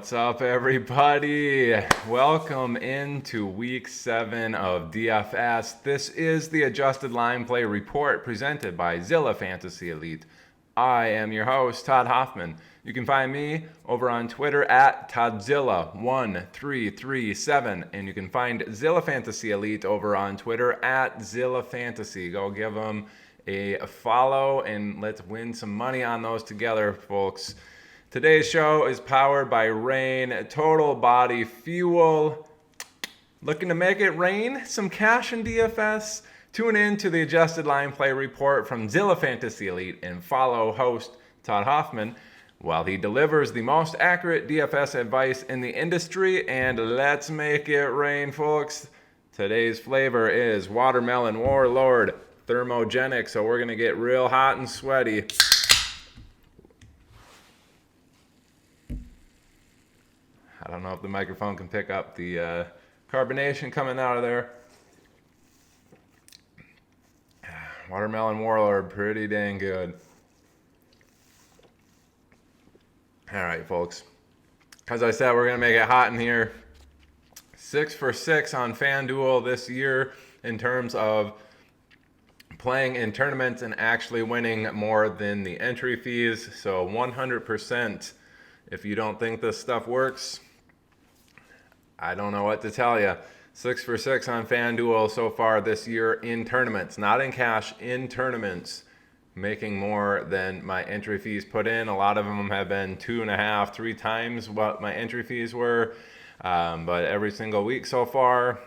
What's up, everybody? Welcome into week 7 of DFS. This is the Adjusted Line Play Report presented by Zilla Fantasy Elite. I am your host, Todd Hoffman. You can find me over on Twitter at Todzilla1337, and you can find Zilla Fantasy Elite over on Twitter at Zilla Fantasy. Go give them a follow, and let's win some money on those together, folks. Today's show is powered by Rain Total Body Fuel. Looking to make it rain some cash in DFS? Tune in to the Adjusted Line Play Report from Zilla Fantasy Elite and follow host Todd Hoffman while he delivers the most accurate DFS advice in the industry. And let's make it rain, folks. Today's flavor is Watermelon Warlord Thermogenic, so we're going to get real hot and sweaty. I don't know if the microphone can pick up the carbonation coming out of there. Watermelon Warlord, pretty dang good. All right, folks. As I said, we're going to make it hot in here. 6 for 6 on FanDuel this year in terms of playing in tournaments and actually winning more than the entry fees. So 100%. If you don't think this stuff works, I don't know what to tell you. 6 for 6 on FanDuel so far this year in tournaments, not in cash, in tournaments, making more than my entry fees put in. A lot of them have been 2.5, 3 times what my entry fees were. But every single week so far,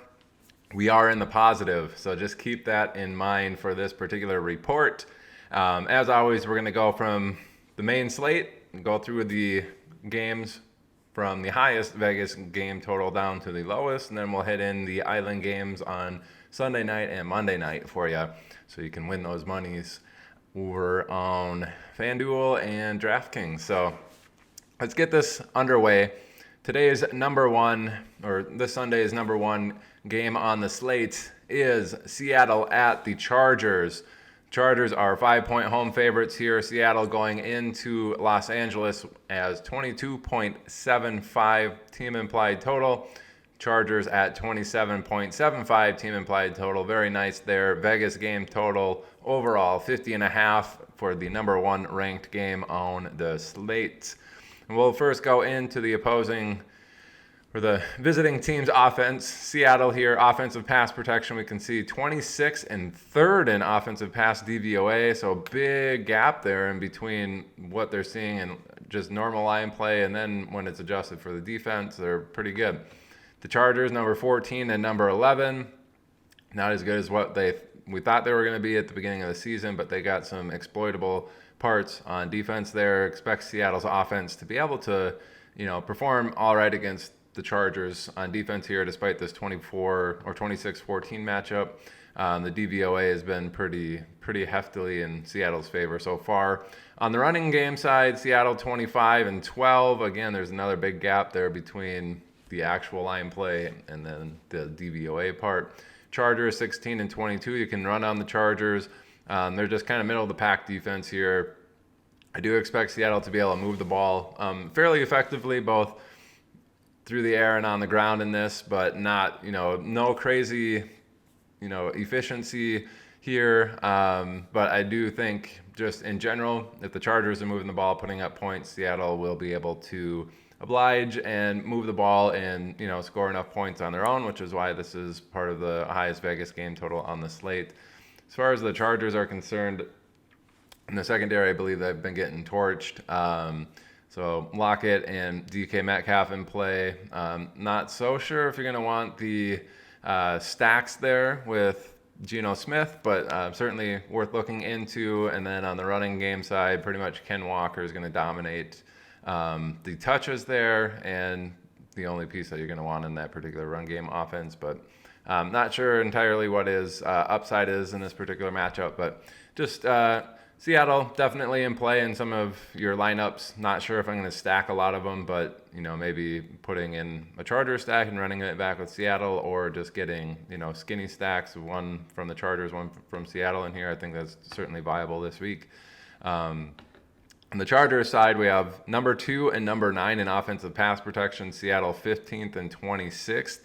we are in the positive. So just keep that in mind for this particular report. As always, we're going to go from the main slate and go through the games from the highest Vegas game total down to the lowest, and then we'll hit in the island games on Sunday night and Monday night for you, so you can win those monies over on FanDuel and DraftKings. So let's get this underway. Today's number one, or this Sunday's number one game on the slate is Seattle at the Chargers. Chargers are 5-point home favorites here. Seattle going into Los Angeles as 22.75 team implied total. Chargers at 27.75 team implied total. Very nice there. Vegas game total overall 50.5 for the number one ranked game on the slate. And we'll first go into the opposing for the visiting team's offense. Seattle here, offensive pass protection, we can see 26th and 3rd in offensive pass DVOA, so big gap there in between what they're seeing in just normal line play, and then when it's adjusted for the defense, they're pretty good. The Chargers, number 14 and number 11, not as good as what we thought they were going to be at the beginning of the season, but they got some exploitable parts on defense there. Expect Seattle's offense to be able to, perform all right against the Chargers on defense here, despite this 24 or 26-14 matchup. The DVOA has been pretty heftily in Seattle's favor so far. On the running game side, Seattle 25 and 12. Again, there's another big gap there between the actual line play and then the DVOA part. Chargers 16 and 22. You can run on the Chargers. They're just kind of middle of the pack defense here. I do expect Seattle to be able to move the ball fairly effectively, both through the air and on the ground in this, but not, no crazy, efficiency here. But I do think just in general, if the Chargers are moving the ball, putting up points, Seattle will be able to oblige and move the ball and, score enough points on their own, which is why this is part of the highest Vegas game total on the slate. As far as the Chargers are concerned, in the secondary, I believe they've been getting torched. So Lockett and DK Metcalf in play. Not so sure if you're going to want the stacks there with Geno Smith, but certainly worth looking into. And then on the running game side, pretty much Ken Walker is going to dominate the touches there, and the only piece that you're going to want in that particular run game offense. But not sure entirely what his upside is in this particular matchup, but just Seattle definitely in play in some of your lineups. Not sure if I'm going to stack a lot of them, but maybe putting in a Charger stack and running it back with Seattle, or just getting skinny stacks, one from the Chargers, one from Seattle in here. I think that's certainly viable this week. And On the Chargers side, we have number 2 and number 9 in offensive pass protection, Seattle 15th and 26th.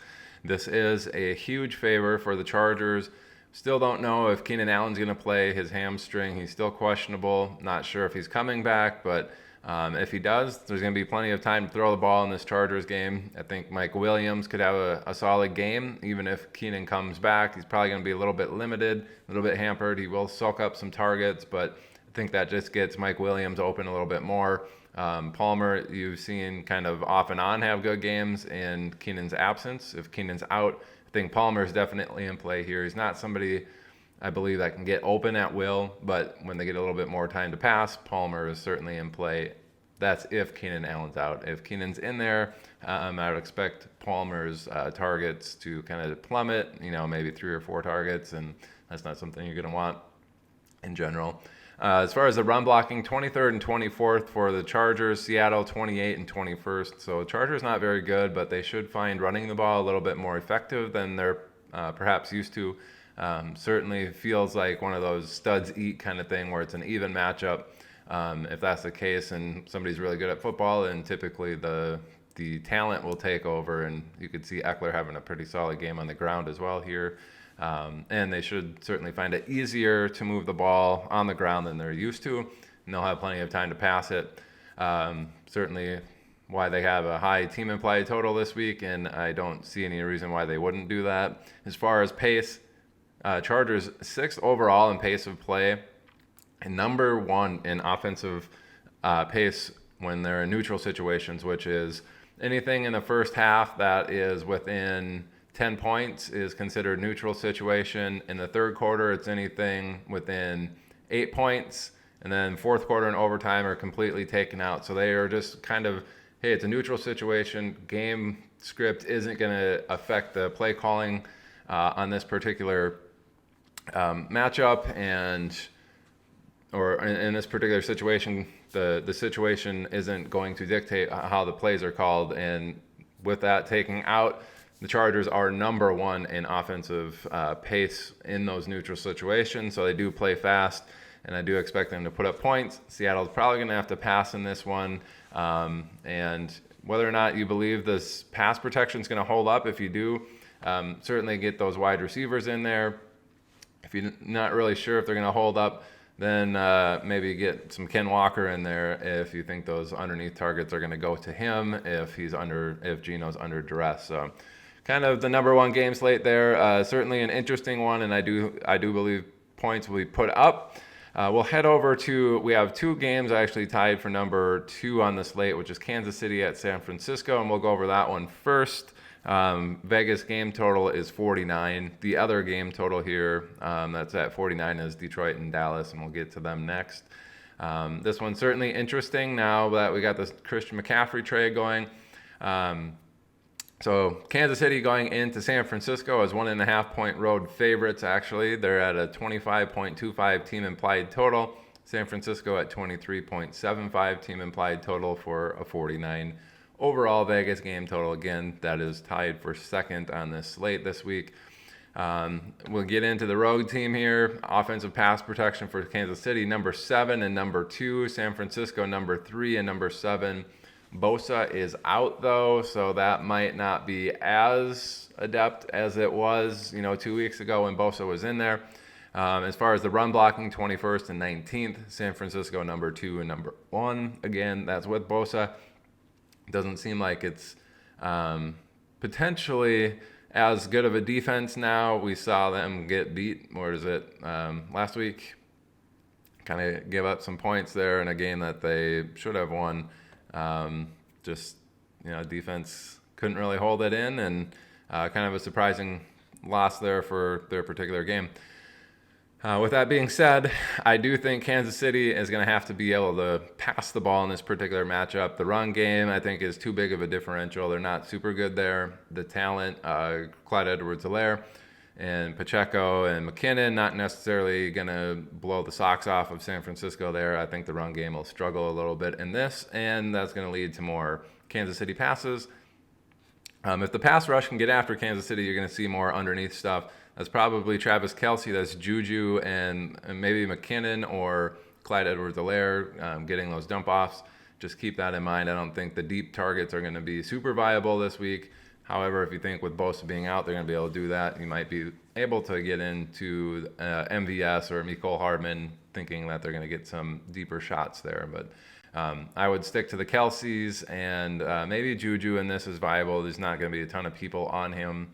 This is a huge favor for the Chargers. Still don't know if Keenan Allen's going to play his hamstring. He's still questionable. Not sure if he's coming back, but if he does, there's going to be plenty of time to throw the ball in this Chargers game. I think Mike Williams could have a solid game. Even if Keenan comes back, he's probably going to be a little bit limited, a little bit hampered. He will soak up some targets, but I think that just gets Mike Williams open a little bit more. Palmer, you've seen kind of off and on have good games in Keenan's absence. If Keenan's out, I think Palmer's definitely in play here. He's not somebody, I believe, that can get open at will, but when they get a little bit more time to pass, Palmer is certainly in play. That's if Keenan Allen's out. If Keenan's in there, I would expect Palmer's targets to kind of plummet, maybe 3 or 4 targets, and that's not something you're going to want in general. As far as the run blocking, 23rd and 24th for the Chargers, Seattle 28th and 21st. So Chargers not very good, but they should find running the ball a little bit more effective than they're perhaps used to. Certainly feels like one of those studs eat kind of thing where it's an even matchup. If that's the case and somebody's really good at football, and typically the talent will take over, and you could see Eckler having a pretty solid game on the ground as well here. And they should certainly find it easier to move the ball on the ground than they're used to, and they'll have plenty of time to pass it. Certainly why they have a high team implied total this week, and I don't see any reason why they wouldn't do that. As far as pace, Chargers 6th overall in pace of play, and number 1 in offensive pace when they're in neutral situations, which is anything in the first half that is within 10 points is considered neutral situation. In the third quarter, it's anything within 8 points. And then fourth quarter and overtime are completely taken out. So they are just kind of, hey, it's a neutral situation. Game script isn't going to affect the play calling on this particular matchup. Or in this particular situation, the situation isn't going to dictate how the plays are called. And with that taking out, the Chargers are number 1 in offensive pace in those neutral situations, so they do play fast, and I do expect them to put up points. Seattle's probably going to have to pass in this one, and whether or not you believe this pass protection is going to hold up, if you do, certainly get those wide receivers in there. If you're not really sure if they're going to hold up, then maybe get some Ken Walker in there if you think those underneath targets are going to go to him if Geno's under duress. So kind of the number 1 game slate there. Certainly an interesting one, and I do believe points will be put up. We'll head over to, we have 2 games actually tied for number 2 on the slate, which is Kansas City at San Francisco, and we'll go over that one first. Vegas game total is 49. The other game total here that's at 49 is Detroit and Dallas, and we'll get to them next. This one's certainly interesting now that we got this Christian McCaffrey trade going. So Kansas City going into San Francisco as 1.5 point road favorites, actually. They're at a 25.25 team implied total. San Francisco at 23.75 team implied total for a 49 overall Vegas game total. Again, that is tied for second on this slate this week. We'll get into the road team here. Offensive pass protection for Kansas City, number 7 and number 2. San Francisco, number 3 and number 7. Bosa is out, though, so that might not be as adept as it was, 2 weeks ago when Bosa was in there. As far as the run blocking, 21st and 19th. San Francisco, number 2 and number 1. Again, that's with Bosa. Doesn't seem like it's potentially as good of a defense now. We saw them get beat, last week? Kind of give up some points there in a game that they should have won. Defense couldn't really hold it in, and kind of a surprising loss there for their particular game. With that being said, I do think Kansas City is going to have to be able to pass the ball in this particular matchup. The run game, I think, is too big of a differential. They're not super good there. The talent, Clyde Edwards-Helaire and Pacheco and McKinnon, not necessarily going to blow the socks off of San Francisco there. I think the run game will struggle a little bit in this, and that's going to lead to more Kansas City passes. If the pass rush can get after Kansas City, you're going to see more underneath stuff. That's probably Travis Kelce, that's Juju, and maybe McKinnon or Clyde Edwards-Helaire getting those dump offs. Just keep that in mind. I don't think the deep targets are going to be super viable this week. However, if you think with Bosa being out, they're going to be able to do that, you might be able to get into MVS or Mecole Hardman thinking that they're going to get some deeper shots there. But I would stick to the Kelce's, and maybe Juju in this is viable. There's not going to be a ton of people on him.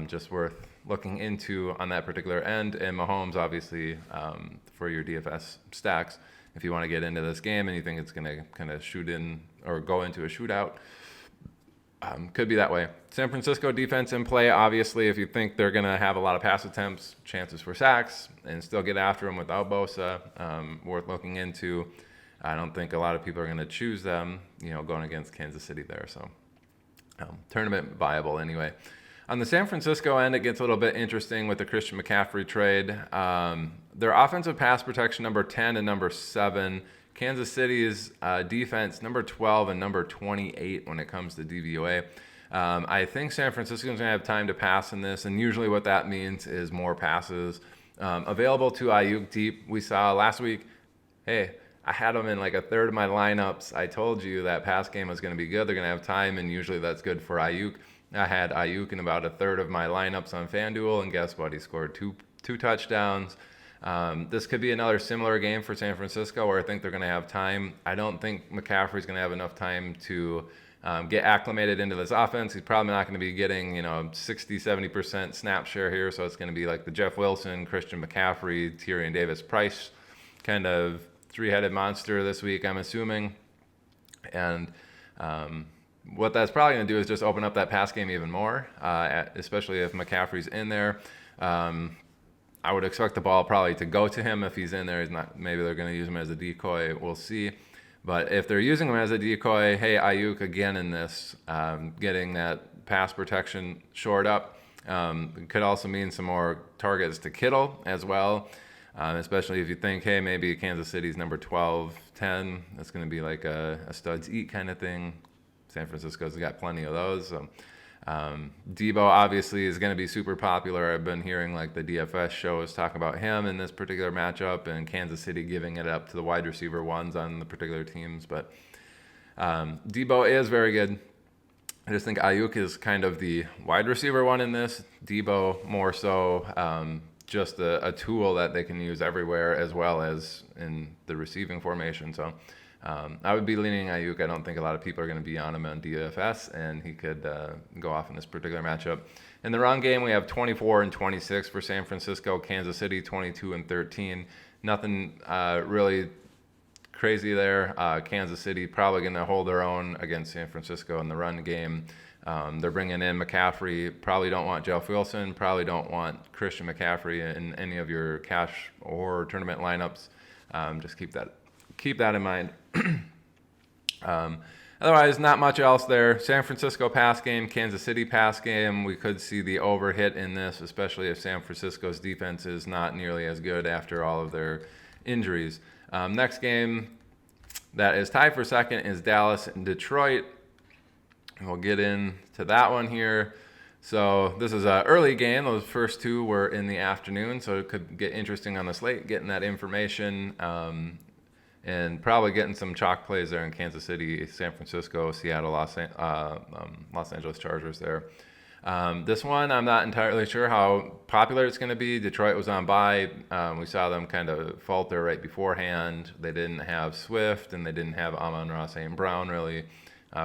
Just worth looking into on that particular end. And Mahomes, obviously, for your DFS stacks, if you want to get into this game and you think it's going to kind of shoot in or go into a shootout, could be that way. San Francisco defense in play. Obviously, if you think they're going to have a lot of pass attempts, chances for sacks, and still get after them without Bosa, worth looking into. I don't think a lot of people are going to choose them, going against Kansas City there. So tournament viable anyway. On the San Francisco end, it gets a little bit interesting with the Christian McCaffrey trade. Their offensive pass protection, number 10 and number 7. Kansas City's defense, number 12 and number 28 when it comes to DVOA. I think San Francisco is going to have time to pass in this, and usually what that means is more passes available to Aiyuk deep. We saw last week, hey, I had him in like a third of my lineups. I told you that pass game was going to be good. They're going to have time, and usually that's good for Aiyuk. I had Aiyuk in about a third of my lineups on FanDuel, and guess what? He scored two touchdowns. This could be another similar game for San Francisco where I think they're going to have time. I don't think McCaffrey's going to have enough time to get acclimated into this offense. He's probably not going to be getting, 60-70% snap share here, so it's going to be like the Jeff Wilson, Christian McCaffrey, Tyrion Davis-Price kind of three-headed monster this week, I'm assuming. And what that's probably going to do is just open up that pass game even more, especially if McCaffrey's in there. I would expect the ball probably to go to him if he's in there. He's not. Maybe they're going to use him as a decoy. We'll see. But if they're using him as a decoy, hey, Aiyuk again in this, getting that pass protection shored up. Could also mean some more targets to Kittle as well, especially if you think, hey, maybe Kansas City's number 12, 10. That's going to be like a studs eat kind of thing. San Francisco's got plenty of those. So, Debo obviously is going to be super popular. I've been hearing like the DFS shows talk about him in this particular matchup, and Kansas City giving it up to the wide receiver ones on the particular teams. But Debo is very good. I just think Aiyuk is kind of the wide receiver one in this. Debo more so just a tool that they can use everywhere as well as in the receiving formation. So I would be leaning Aiyuk. I don't think a lot of people are going to be on him on DFS, and he could go off in this particular matchup. In the run game, we have 24 and 26 for San Francisco. Kansas City 22 and 13. Nothing really crazy there. Kansas City probably going to hold their own against San Francisco in the run game. They're bringing in McCaffrey. Probably don't want Jeff Wilson. Probably don't want Christian McCaffrey in any of your cash or tournament lineups. Just keep that in mind. Otherwise, not much else there. San Francisco pass game, Kansas City pass game. We could see the over hit in this, especially if San Francisco's defense is not nearly as good after all of their injuries. Next game that is tied for second is Dallas and Detroit. And we'll get into that one here. So this is an early game. Those first two were in the afternoon, so it could get interesting on the slate, getting that information. And probably getting some chalk plays there in Kansas City, San Francisco, Seattle, Los Angeles Chargers there. This one, I'm not entirely sure how popular it's going to be. Detroit was on bye. We saw them kind of falter right beforehand. They didn't have Swift, and they didn't have Amon-Ra St. Brown really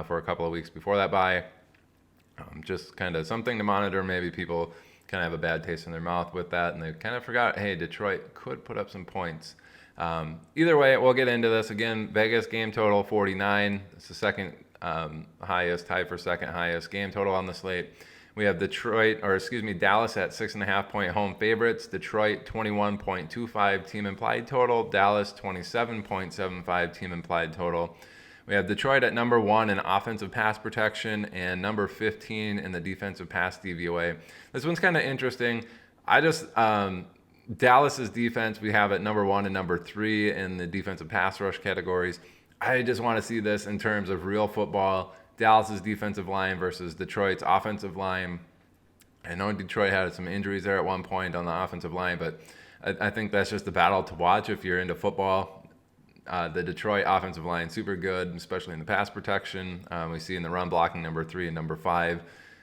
for a couple of weeks before that bye. Just kind of something to monitor. Maybe people kind of have a bad taste in their mouth with that, and they kind of forgot, hey, Detroit could put up some points. Either way, we'll get into this. Again, Vegas game total 49. It's the second highest, tied for second highest game total on the slate. We have Dallas at 6.5 point home favorites. Detroit 21.25 team implied total. Dallas 27.75 team implied total. We have Detroit at number 1 in offensive pass protection and number 15 in the defensive pass DVOA. This one's kind of interesting. Dallas's defense, we have at number 1 and number 3 in the defensive pass rush categories. I just want to see this in terms of real football. Dallas's defensive line versus Detroit's offensive line. I know Detroit had some injuries there at one point on the offensive line, but I think that's just a battle to watch if you're into football. The Detroit offensive line super good, especially in the pass protection. We see in the run blocking number 3 and number 5.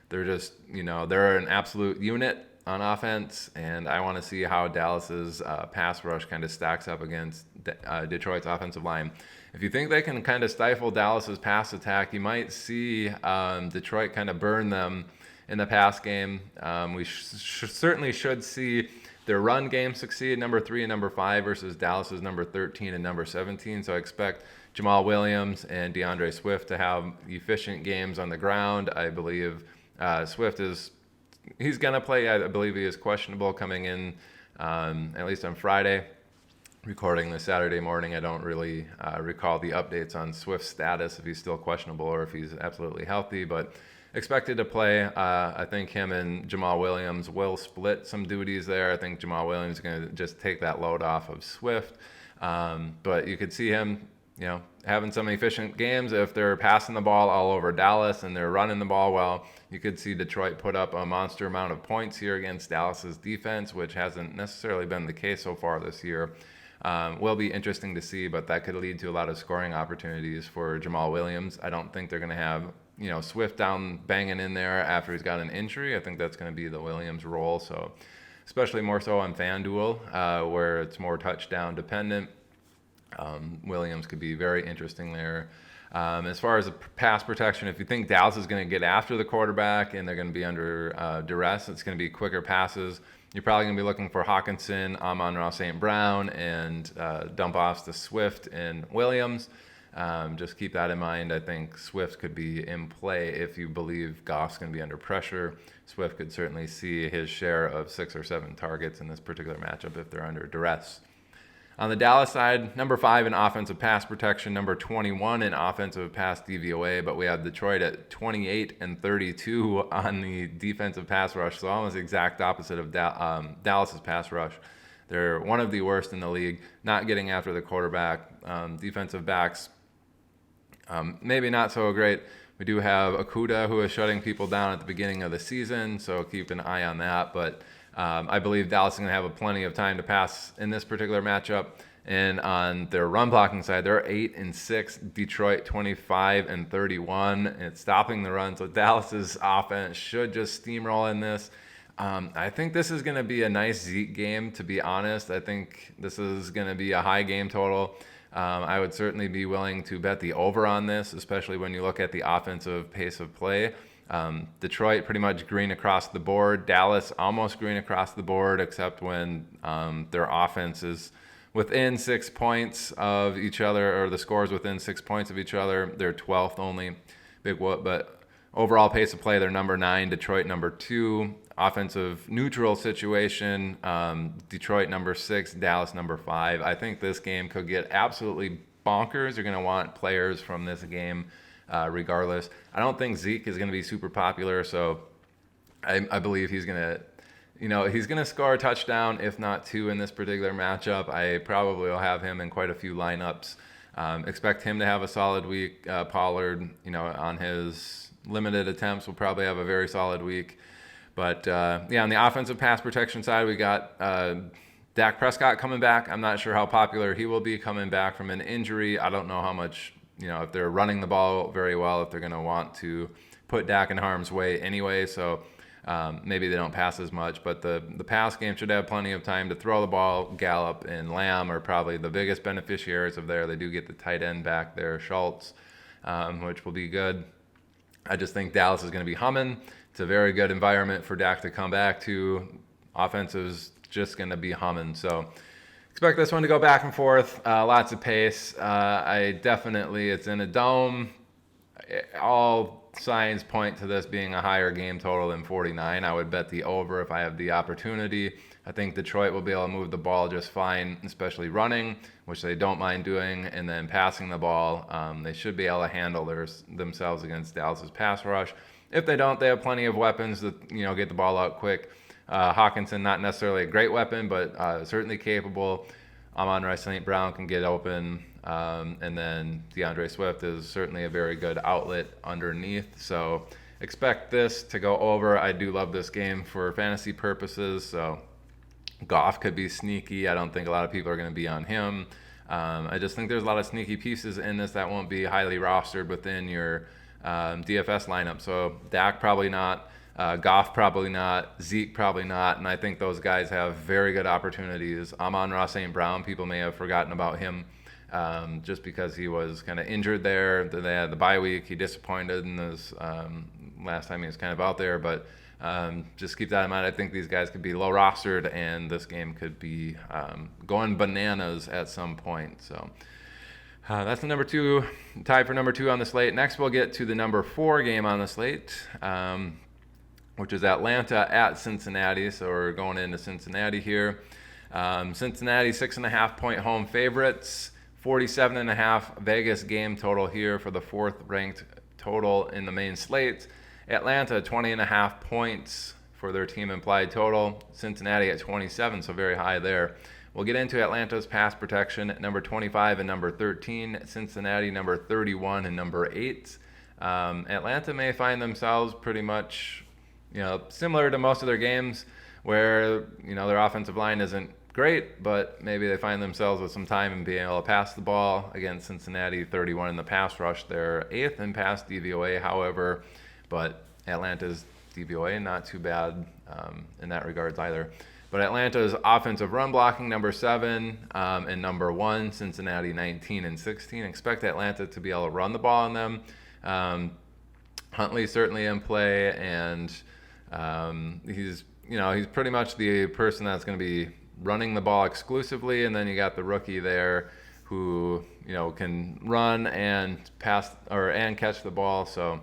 They're just, they're an absolute unit on offense, and I want to see how Dallas's pass rush kind of stacks up against Detroit's offensive line. If you think they can kind of stifle Dallas's pass attack, you might see Detroit kind of burn them in the pass game. We certainly should see their run game succeed, number 3 and number 5 versus Dallas's number 13 and number 17. So I expect Jamal Williams and DeAndre Swift to have efficient games on the ground. I believe Swift he's going to play. I believe he is questionable coming in, at least on Friday. Recording this Saturday morning, I don't really recall the updates on Swift's status, if he's still questionable or if he's absolutely healthy, but expected to play. I think him and Jamal Williams will split some duties there. I think Jamal Williams is going to just take that load off of Swift, but you could see him, having some efficient games. If they're passing the ball all over Dallas and they're running the ball well, you could see Detroit put up a monster amount of points here against Dallas's defense, which hasn't necessarily been the case so far this year. Will be interesting to see, but that could lead to a lot of scoring opportunities for Jamal Williams. I don't think they're going to have, Swift down banging in there after he's got an injury. I think that's going to be the Williams role. So, especially more so on FanDuel, where it's more touchdown dependent. Williams could be very interesting there. As far as the pass protection, if you think Dallas is going to get after the quarterback and they're going to be under duress, it's going to be quicker passes. You're probably going to be looking for Hawkinson, Amon-Ra St. Brown, and dump offs to Swift and Williams. Just keep that in mind. I think Swift could be in play if you believe Goff's going to be under pressure. Swift could certainly see his share of 6 or 7 targets in this particular matchup if they're under duress. On the Dallas side, number 5 in offensive pass protection, number 21 in offensive pass DVOA, but we have Detroit at 28 and 32 on the defensive pass rush, so almost the exact opposite of Dallas's pass rush. They're one of the worst in the league, not getting after the quarterback. Defensive backs, maybe not so great. We do have Okudah, who is shutting people down at the beginning of the season, so keep an eye on that, but I believe Dallas is going to have plenty of time to pass in this particular matchup. And on their run blocking side, they're 8 and 6. Detroit 25 and 31. And it's stopping the run. So Dallas's offense should just steamroll in this. I think this is going to be a nice Zeke game, to be honest. I think this is going to be a high game total. I would certainly be willing to bet the over on this, especially when you look at the offensive pace of play. Detroit pretty much green across the board. Dallas almost green across the board, except when their offense is within 6 points of each other, or the scores within 6 points of each other. They're 12th only. Big whoop. But overall pace of play, they're number 9. Detroit number 2. Offensive neutral situation. Detroit number 6. Dallas number 5. I think this game could get absolutely bonkers. You're going to want players from this game. Regardless, I don't think Zeke is going to be super popular, so I believe he's going to, he's going to score a touchdown, if not 2 in this particular matchup. I probably will have him in quite a few lineups. Expect him to have a solid week. Pollard, on his limited attempts, will probably have a very solid week. But on the offensive pass protection side, we got Dak Prescott coming back. I'm not sure how popular he will be coming back from an injury. I don't know how much. If they're running the ball very well, if they're going to want to put Dak in harm's way anyway, so maybe they don't pass as much. But the pass game should have plenty of time to throw the ball. Gallup and Lamb are probably the biggest beneficiaries of there. They do get the tight end back there, Schultz, which will be good. I just think Dallas is going to be humming. It's a very good environment for Dak to come back to. Offense is just going to be humming, so expect this one to go back and forth, lots of pace. It's in a dome. All signs point to this being a higher game total than 49. I would bet the over if I have the opportunity. I think Detroit will be able to move the ball just fine, especially running, which they don't mind doing, and then passing the ball. They should be able to handle themselves against Dallas's pass rush. If they don't, they have plenty of weapons to get the ball out quick. Hawkinson, not necessarily a great weapon, but certainly capable. Amon-Ra St. Brown can get open. And then DeAndre Swift is certainly a very good outlet underneath. So expect this to go over. I do love this game for fantasy purposes. So Goff could be sneaky. I don't think a lot of people are going to be on him. I just think there's a lot of sneaky pieces in this that won't be highly rostered within your DFS lineup. So Dak probably not, Goff probably not, Zeke probably not, and I think those guys have very good opportunities. Amon-Ra St. Brown, people may have forgotten about him just because he was kind of injured there. They had the bye week. He disappointed in this last time he was kind of out there, but just keep that in mind. I think these guys could be low rostered, and this game could be going bananas at some point. So that's the number 2, tied for number 2 on the slate. Next, we'll get to the number 4 game on the slate, which is Atlanta at Cincinnati. So we're going into Cincinnati here. Cincinnati 6.5-point home favorites. 47.5 Vegas game total here for the 4th ranked total in the main slate. Atlanta 20.5 points for their team implied total. Cincinnati at 27, so very high there. We'll get into Atlanta's pass protection at number 25 and number 13. Cincinnati number 31 and number 8. Atlanta may find themselves pretty much, similar to most of their games where, their offensive line isn't great, but maybe they find themselves with some time and being able to pass the ball. Against Cincinnati, 31 in the pass rush. They're 8th in pass DVOA, however, but Atlanta's DVOA not too bad in that regards either. But Atlanta's offensive run blocking, number 7 and number 1. Cincinnati 19 and 16. Expect Atlanta to be able to run the ball on them. Huntley certainly in play, and he's pretty much the person that's going to be running the ball exclusively, and then you got the rookie there who can run and pass and catch the ball. So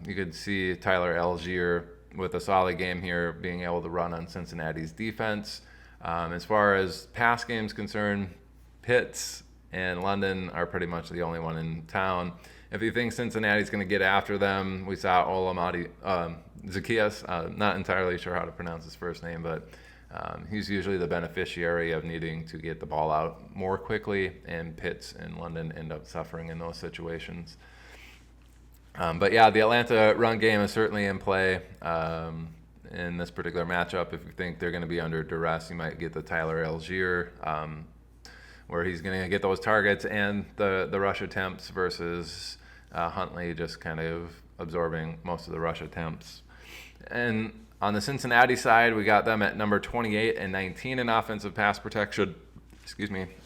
you could see Tyler Algier with a solid game here being able to run on Cincinnati's defense. As far as pass games concerned, Pitts and London are pretty much the only one in town. If you think Cincinnati's going to get after them, we saw Olamide Zaccheaus, not entirely sure how to pronounce his first name, but he's usually the beneficiary of needing to get the ball out more quickly, and Pitts and London end up suffering in those situations. But yeah, the Atlanta run game is certainly in play in this particular matchup. If you think they're going to be under duress, you might get the Tyler Algier, where he's going to get those targets and the rush attempts versus Huntley just kind of absorbing most of the rush attempts. And on the Cincinnati side, we got them at number 28 and 19 in offensive pass protection.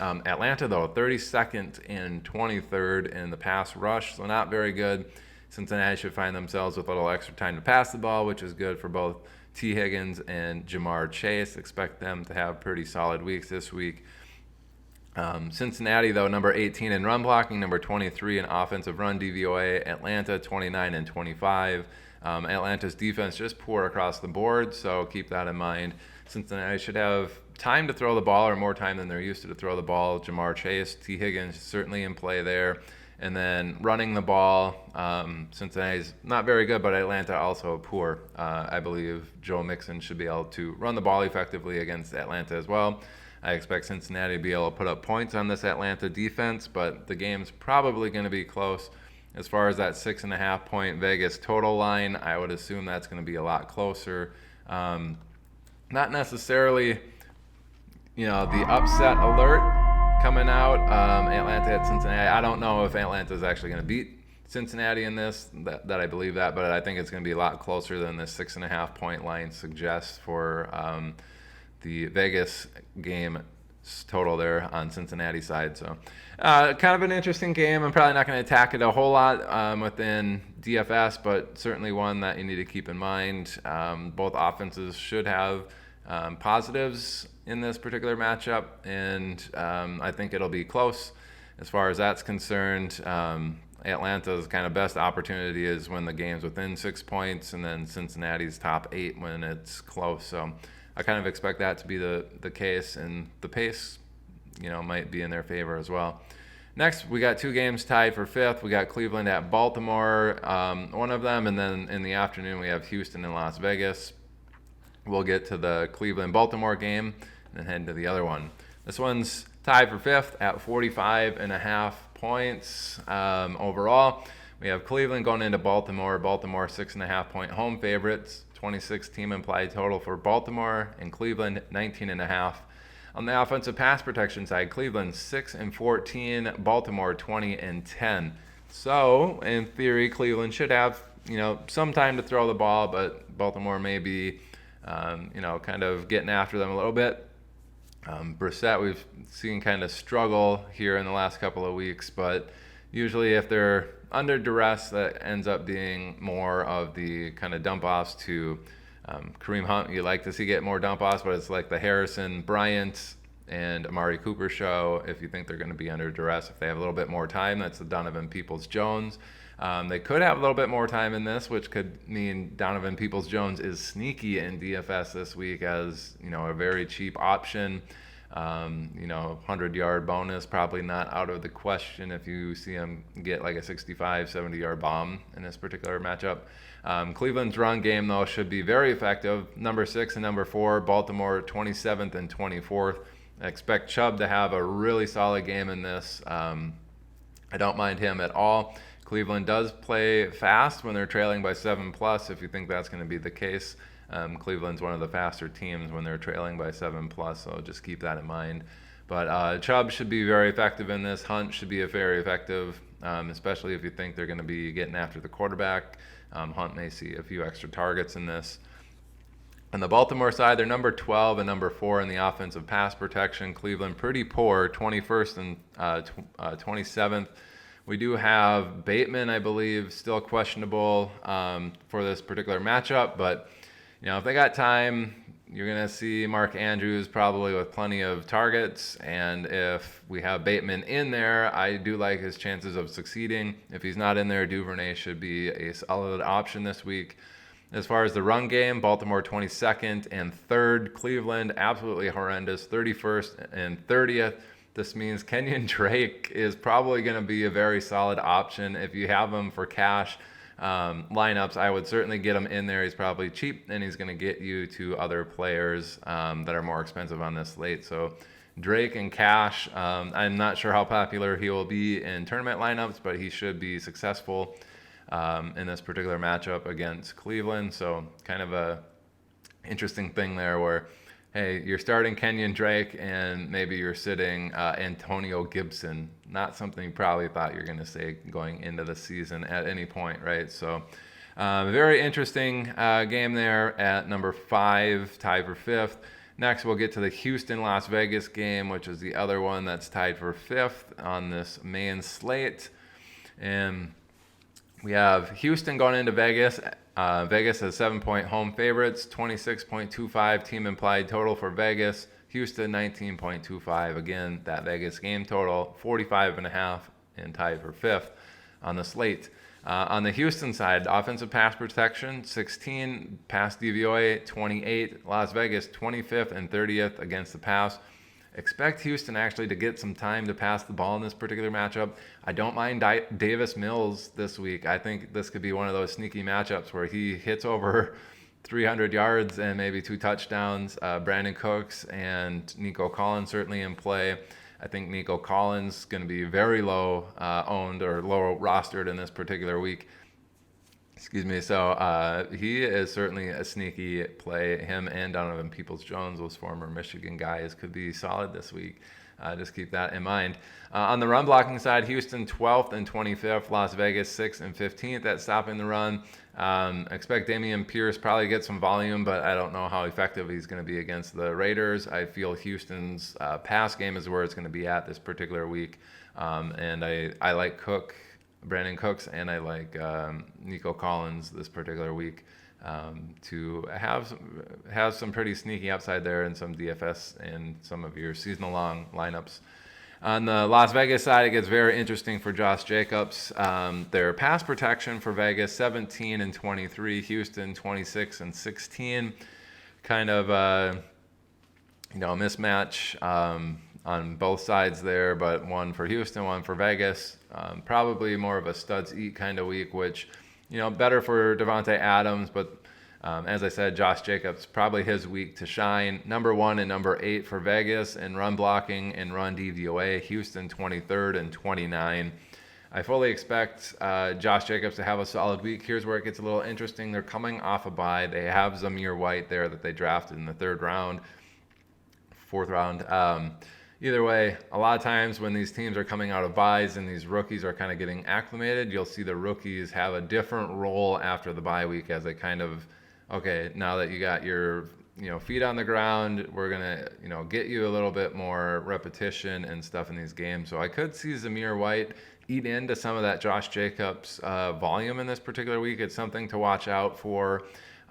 Atlanta, though, 32nd and 23rd in the pass rush, so not very good. Cincinnati should find themselves with a little extra time to pass the ball, which is good for both T. Higgins and Jamar Chase. Expect them to have pretty solid weeks this week. Cincinnati, though, number 18 in run blocking, number 23 in offensive run DVOA. Atlanta, 29 and 25. Atlanta's defense just poor across the board, so keep that in mind. Cincinnati should have time to throw the ball, or more time than they're used to throw the ball. Jamar Chase, T. Higgins certainly in play there. And then running the ball, Cincinnati's not very good, but Atlanta also poor. I believe Joe Mixon should be able to run the ball effectively against Atlanta as well. I expect Cincinnati to be able to put up points on this Atlanta defense, but the game's probably going to be close. As far as that 6.5-point Vegas total line, I would assume that's going to be a lot closer. Not necessarily, the upset alert coming out, Atlanta at Cincinnati. I don't know if Atlanta is actually going to beat Cincinnati in this, that I believe that, but I think it's going to be a lot closer than this 6.5-point line suggests for the Vegas game total there on Cincinnati side. So kind of an interesting game. I'm probably not going to attack it a whole lot within DFS, but certainly one that you need to keep in mind. Both offenses should have positives in this particular matchup, and I think it'll be close as far as that's concerned. Atlanta's kind of best opportunity is when the game's within 6 points, and then Cincinnati's top 8 when it's close. So I kind of expect that to be the case, and the pace, might be in their favor as well. Next, we got 2 games tied for 5th. We got Cleveland at Baltimore, one of them, and then in the afternoon we have Houston and Las Vegas. We'll get to the Cleveland-Baltimore game and then head to the other one. This one's tied for 5th at 45.5 points overall. We have Cleveland going into Baltimore. Baltimore 6.5-point home favorites. 26 team implied total for Baltimore, and Cleveland 19.5. On the offensive pass protection side, Cleveland 6-14, Baltimore 20-10. So in theory, Cleveland should have some time to throw the ball, but Baltimore may be kind of getting after them a little bit. Brissett, we've seen kind of struggle here in the last couple of weeks, but usually if they're under duress, that ends up being more of the kind of dump-offs to Kareem Hunt. You like to see get more dump-offs, but it's like the Harrison Bryant and Amari Cooper show. If you think they're going to be under duress, if they have a little bit more time, that's the Donovan Peoples-Jones. They could have a little bit more time in this, which could mean Donovan Peoples-Jones is sneaky in DFS this week as a very cheap option. 100-yard bonus, probably not out of the question if you see him get like a 65, 70-yard bomb in this particular matchup. Cleveland's run game, though, should be very effective. Number 6 and number 4, Baltimore 27th and 24th. I expect Chubb to have a really solid game in this. I don't mind him at all. Cleveland does play fast when they're trailing by 7+, if you think that's going to be the case. Cleveland's one of the faster teams when they're trailing by 7+, so just keep that in mind. But Chubb should be very effective in this. Hunt should be very effective, especially if you think they're going to be getting after the quarterback. Hunt may see a few extra targets in this. On the Baltimore side, they're number 12 and number 4 in the offensive pass protection. Cleveland pretty poor, 21st and 27th. We do have Bateman, I believe, still questionable for this particular matchup. But, if they got time, you're going to see Mark Andrews probably with plenty of targets. And if we have Bateman in there, I do like his chances of succeeding. If he's not in there, Duvernay should be a solid option this week. As far as the run game, Baltimore 22nd and 3rd. Cleveland, absolutely horrendous, 31st and 30th. This means Kenyon Drake is probably going to be a very solid option. If you have him for cash lineups, I would certainly get him in there. He's probably cheap, and he's going to get you to other players that are more expensive on this slate. So Drake and cash, I'm not sure how popular he will be in tournament lineups, but he should be successful in this particular matchup against Cleveland. So kind of a interesting thing there where, hey, you're starting Kenyon Drake and maybe you're sitting Antonio Gibson. Not something you probably thought you're going to say going into the season at any point, right? So very interesting game there at number 5, tied for 5th. Next, we'll get to the Houston-Las Vegas game, which is the other one that's tied for 5th on this main slate. And we have Houston going into Vegas. Vegas has 7-point home favorites, 26.25 team implied total for Vegas. Houston 19.25. Again, that Vegas game total 45.5 and tied for 5th on the slate. On the Houston side, offensive pass protection 16, pass DVOA 28. Las Vegas 25th and 30th against the pass. Expect Houston actually to get some time to pass the ball in this particular matchup. I don't mind Davis Mills this week. I think this could be one of those sneaky matchups where he hits over 300 yards and maybe 2 touchdowns. Brandon Cooks and Nico Collins certainly in play. I think Nico Collins is going to be very low owned or low rostered in this particular week. Excuse me. So he is certainly a sneaky play. Him and Donovan Peoples-Jones, those former Michigan guys, could be solid this week. Just keep that in mind. On the run blocking side, Houston 12th and 25th, Las Vegas 6th and 15th at stopping the run. Expect Dameon Pierce probably get some volume, but I don't know how effective he's going to be against the Raiders. I feel Houston's pass game is where it's going to be at this particular week. And I like Brandon Cooks, and I like Nico Collins this particular week to have some pretty sneaky upside there in some DFS and some of your seasonal long lineups. On the Las Vegas side, it gets very interesting for Josh Jacobs. Their pass protection for Vegas 17 and 23, Houston 26 and 16. Kind of a mismatch on both sides there, but one for Houston, one for Vegas. Probably more of a studs eat kind of week, which, better for Devontae Adams, but as I said, Josh Jacobs, probably his week to shine. Number 1 and number 8 for Vegas in run blocking and run DVOA. Houston 23rd and 29. I fully expect Josh Jacobs to have a solid week. Here's where it gets a little interesting. They're coming off a bye. They have Zamir White there that they drafted in the 3rd round fourth round. Either way, a lot of times when these teams are coming out of byes and these rookies are kind of getting acclimated, you'll see the rookies have a different role after the bye week as they kind of, okay, now that you got your feet on the ground, we're gonna get you a little bit more repetition and stuff in these games. So I could see Zamir White eat into some of that Josh Jacobs volume in this particular week. It's something to watch out for.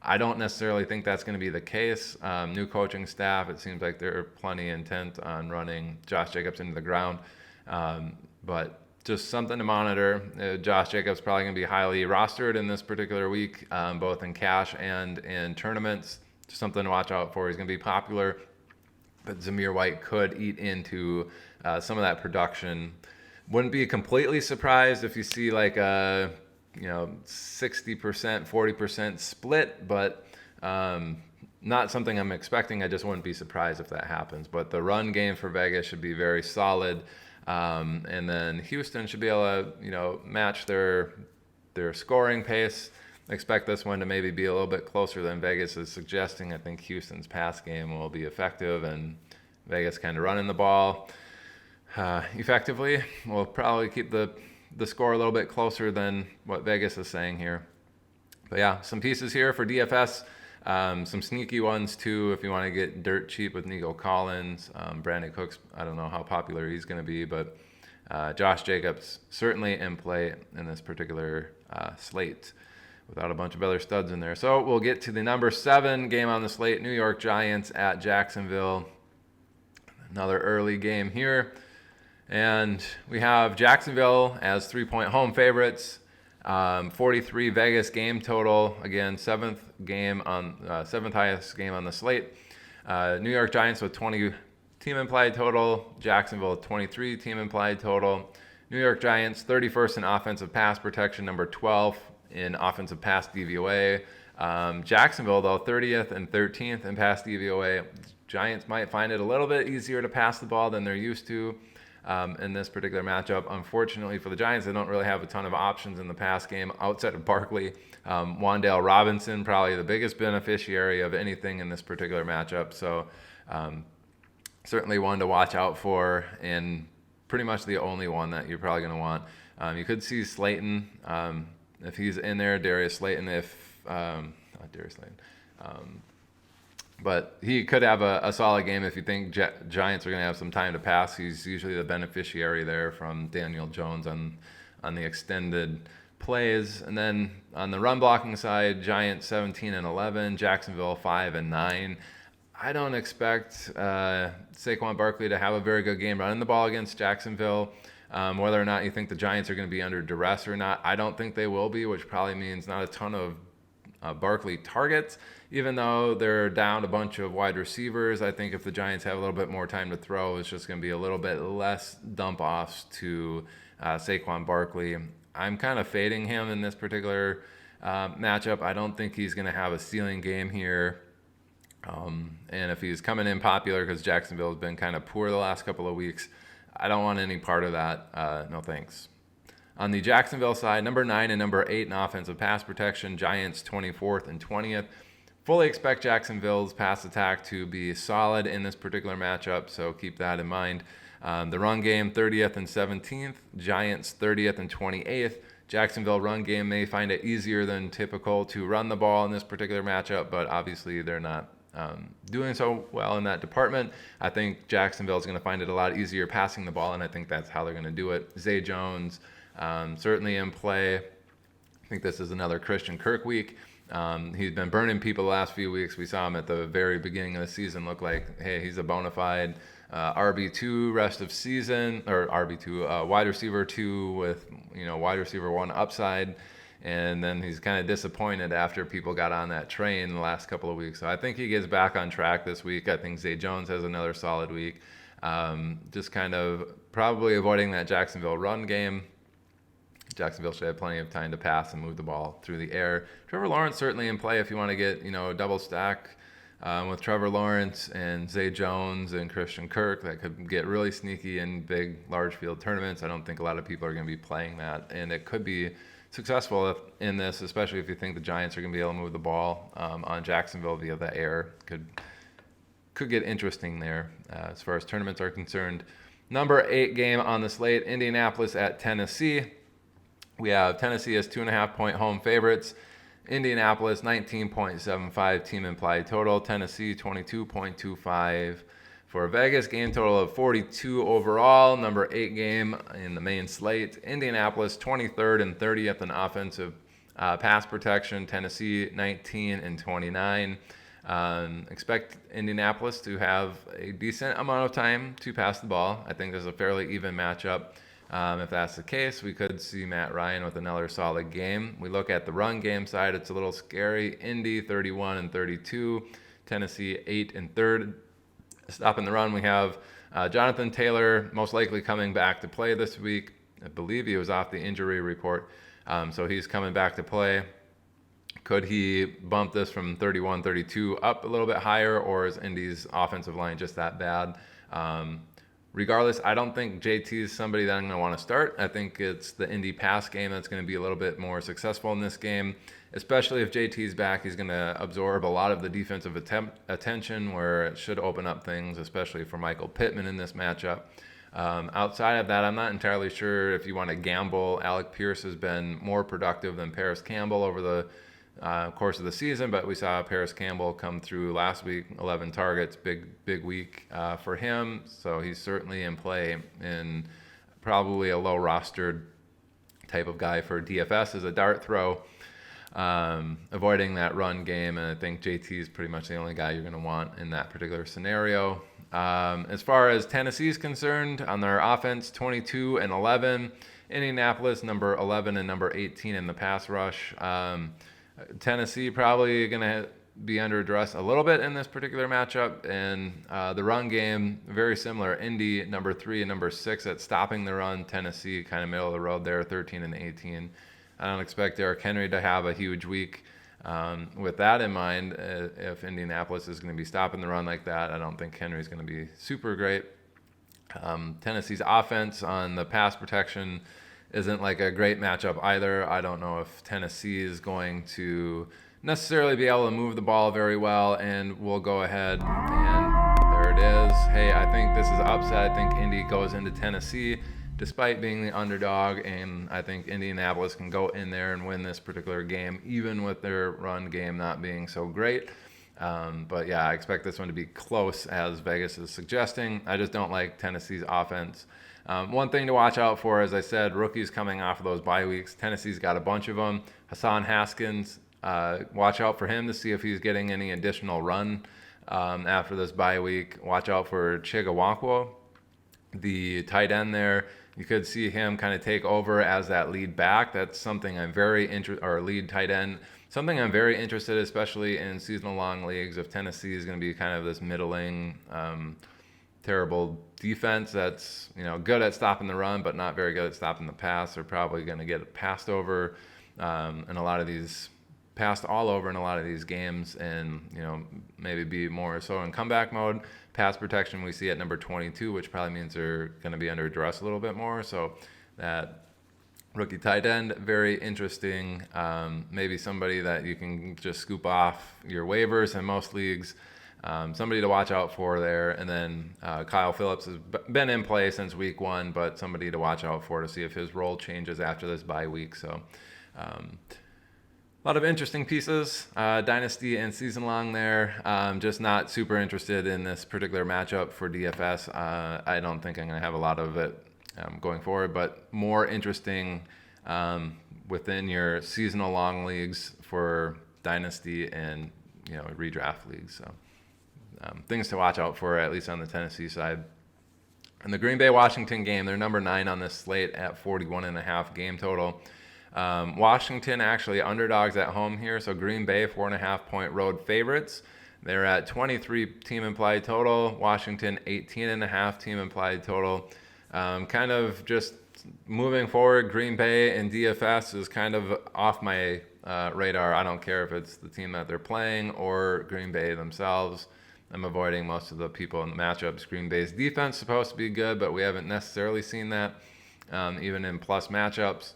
I don't necessarily think that's going to be the case. New coaching staff, it seems like they're plenty intent on running Josh Jacobs into the ground. But just something to monitor. Josh Jacobs probably going to be highly rostered in this particular week, both in cash and in tournaments. Just something to watch out for. He's going to be popular, but Zamir White could eat into some of that production. Wouldn't be completely surprised if you see like a 60%, 40% split, but not something I'm expecting. I just wouldn't be surprised if that happens. But the run game for Vegas should be very solid. And then Houston should be able to, match their scoring pace. Expect this one to maybe be a little bit closer than Vegas is suggesting. I think Houston's pass game will be effective, and Vegas kind of running the ball effectively will probably keep the score a little bit closer than what Vegas is saying here. But yeah, some pieces here for DFS. Some sneaky ones too if you want to get dirt cheap with Nico Collins. Brandon Cooks, I don't know how popular he's going to be, but Josh Jacobs certainly in play in this particular slate without a bunch of other studs in there. So we'll get to the number 7 game on the slate, New York Giants at Jacksonville. Another early game here. And we have Jacksonville as 3-point home favorites. 43 Vegas game total. Again, seventh highest game on the slate. New York Giants with 20 team implied total. Jacksonville with 23 team implied total. New York Giants 31st in offensive pass protection, number 12 in offensive pass DVOA. Jacksonville though 30th and 13th in pass DVOA. Giants might find it a little bit easier to pass the ball than they're used to. In this particular matchup. Unfortunately for the Giants, they don't really have a ton of options in the pass game outside of Barkley. Wan'Dale Robinson, probably the biggest beneficiary of anything in this particular matchup. So certainly one to watch out for, and pretty much the only one that you're probably going to want. You could see Slayton, if he's in there, Darius Slayton, not Darius Slayton. But he could have a solid game if you think Giants are going to have some time to pass. He's usually the beneficiary there from Daniel Jones on the extended plays. And then on the run blocking side, Giants 17-11, Jacksonville 5-9. I don't expect Saquon Barkley to have a very good game running the ball against Jacksonville. Whether or not you think the Giants are going to be under duress or not, I don't think they will be, which probably means not a ton of Barkley targets. Even though they're down a bunch of wide receivers, I think if the Giants have a little bit more time to throw, it's just going to be a little bit less dump-offs to Saquon Barkley. I'm kind of fading him in this particular matchup. I don't think he's going to have a ceiling game here. And if he's coming in popular because Jacksonville has been kind of poor the last couple of weeks, I don't want any part of that. No thanks. On the Jacksonville side, number 9 and number 8 in offensive pass protection, Giants 24th and 20th. Fully expect Jacksonville's pass attack to be solid in this particular matchup, so keep that in mind. The run game 30th and 17th, Giants 30th and 28th. Jacksonville run game may find it easier than typical to run the ball in this particular matchup, but obviously they're not doing so well in that department. I think Jacksonville is going to find it a lot easier passing the ball, and I think that's how they're going to do it. Zay Jones certainly in play. I think this is another Christian Kirk week. He's been burning people the last few weeks. We saw him at the very beginning of the season look like, hey, he's a bona fide RB2 rest of season, or RB2 wide receiver 2 with wide receiver 1 upside. And then he's kind of disappointed after people got on that train the last couple of weeks. So I think he gets back on track this week. I think Zay Jones has another solid week. Just kind of probably avoiding that Jacksonville run game. Jacksonville should have plenty of time to pass and move the ball through the air. Trevor Lawrence certainly in play if you want to get, a double stack with Trevor Lawrence and Zay Jones and Christian Kirk. That could get really sneaky in big, large field tournaments. I don't think a lot of people are going to be playing that. And it could be successful in this, especially if you think the Giants are going to be able to move the ball on Jacksonville via the air. Could could get interesting there as far as tournaments are concerned. Number 8 game on the slate, Indianapolis at Tennessee. We have Tennessee as 2.5-point home favorites. Indianapolis 19.75 team implied total. Tennessee 22.25 for a Vegas game total of 42 overall. Number 8 game in the main slate. Indianapolis 23rd and 30th in offensive pass protection. Tennessee 19 and 29. Expect Indianapolis to have a decent amount of time to pass the ball. I think there's a fairly even matchup. If that's the case, we could see Matt Ryan with another solid game. We look at the run game side, it's a little scary. Indy 31 and 32, Tennessee 8 and 3rd. Stopping the run, we have Jonathan Taylor most likely coming back to play this week. I believe he was off the injury report, so he's coming back to play. Could he bump this from 31-32 up a little bit higher, or is Indy's offensive line just that bad? Regardless, I don't think JT is somebody that I'm going to want to start. I think it's the Indy pass game that's going to be a little bit more successful in this game, especially if JT's back. He's going to absorb a lot of the defensive attention, where it should open up things, especially for Michael Pittman in this matchup. Outside of that, I'm not entirely sure if you want to gamble. Alec Pierce has been more productive than Paris Campbell over the course of the season, but we saw Paris Campbell come through last week, 11 targets, big week for him. So he's certainly in play, and probably a low rostered type of guy for DFS as a dart throw, avoiding that run game. And I think JT is pretty much the only guy you're going to want in that particular scenario. As far as Tennessee is concerned, on their offense, 22 and 11. Indianapolis, number 11 and number 18 in the pass rush. Tennessee probably going to be under duress a little bit in this particular matchup, and the run game, very similar. Indy, number 3 and number 6 at stopping the run. Tennessee, kind of middle of the road there, 13 and 18. I don't expect Derrick Henry to have a huge week. With that in mind, if Indianapolis is going to be stopping the run like that, I don't think Henry's going to be super great. Tennessee's offense on the pass protection isn't like a great matchup either. I don't know if Tennessee is going to necessarily be able to move the ball very well, and we'll go ahead, and there it is. Hey, I think this is upset. I think Indy goes into Tennessee despite being the underdog, and I think Indianapolis can go in there and win this particular game, even with their run game not being so great. But yeah, I expect this one to be close, as Vegas is suggesting. I just don't like Tennessee's offense. One thing to watch out for, as I said, rookies coming off of those bye weeks. Tennessee's got a bunch of them. Hassan Haskins, watch out for him to see if he's getting any additional run after this bye week. Watch out for Chigawakwo, the tight end there. You could see him kind of take over as that lead back. That's something I'm very interested, or lead tight end. Something I'm very interested, especially in seasonal long leagues, if Tennessee is going to be kind of this middling, terrible defense that's, good at stopping the run, but not very good at stopping the pass. They're probably going to get passed over in a lot of these, passed all over in a lot of these games, and maybe be more so in comeback mode. Pass protection we see at number 22, which probably means they're going to be under duress a little bit more. So that rookie tight end, very interesting. Maybe somebody that you can just scoop off your waivers in most leagues. Somebody to watch out for there. And then Kyle Phillips has been in play since week 1, but somebody to watch out for to see if his role changes after this bye week. So a lot of interesting pieces, dynasty and season long there. Just not super interested in this particular matchup for DFS. I don't think I'm going to have a lot of it going forward, but more interesting within your seasonal long leagues for dynasty and redraft leagues. So things to watch out for, at least on the Tennessee side. And the Green Bay Washington game, they're number 9 on this slate at 41.5 game total. Washington actually underdogs at home here, so Green Bay 4.5 point road favorites. They're at 23 team implied total. Washington 18.5 team implied total. Kind of just moving forward, Green Bay and DFS is kind of off my radar. I don't care if it's the team that they're playing or Green Bay themselves. I'm avoiding most of the people in the matchups. Green Bay's defense is supposed to be good, but we haven't necessarily seen that even in plus matchups.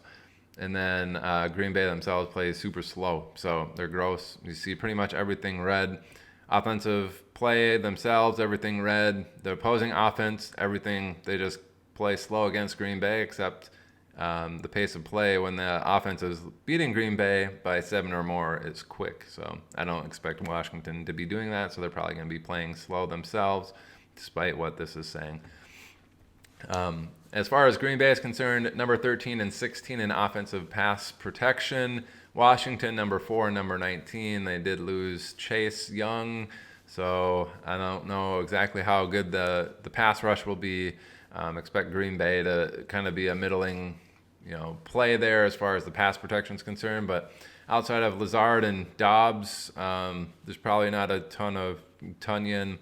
And then Green Bay themselves play super slow, so they're gross. You see pretty much everything red. Offensive play themselves, everything red. The opposing offense, everything, they just play slow against Green Bay, except the pace of play when the offense is beating Green Bay by 7 or more is quick. So I don't expect Washington to be doing that, so they're probably going to be playing slow themselves, despite what this is saying. As far as Green Bay is concerned, number 13 and 16 in offensive pass protection. Washington, number 4 and number 19. They did lose Chase Young, so I don't know exactly how good the pass rush will be. Expect Green Bay to kind of be a middling, play there as far as the pass protection is concerned. But outside of Lazard and Dobbs, there's probably not a ton of Tunyon.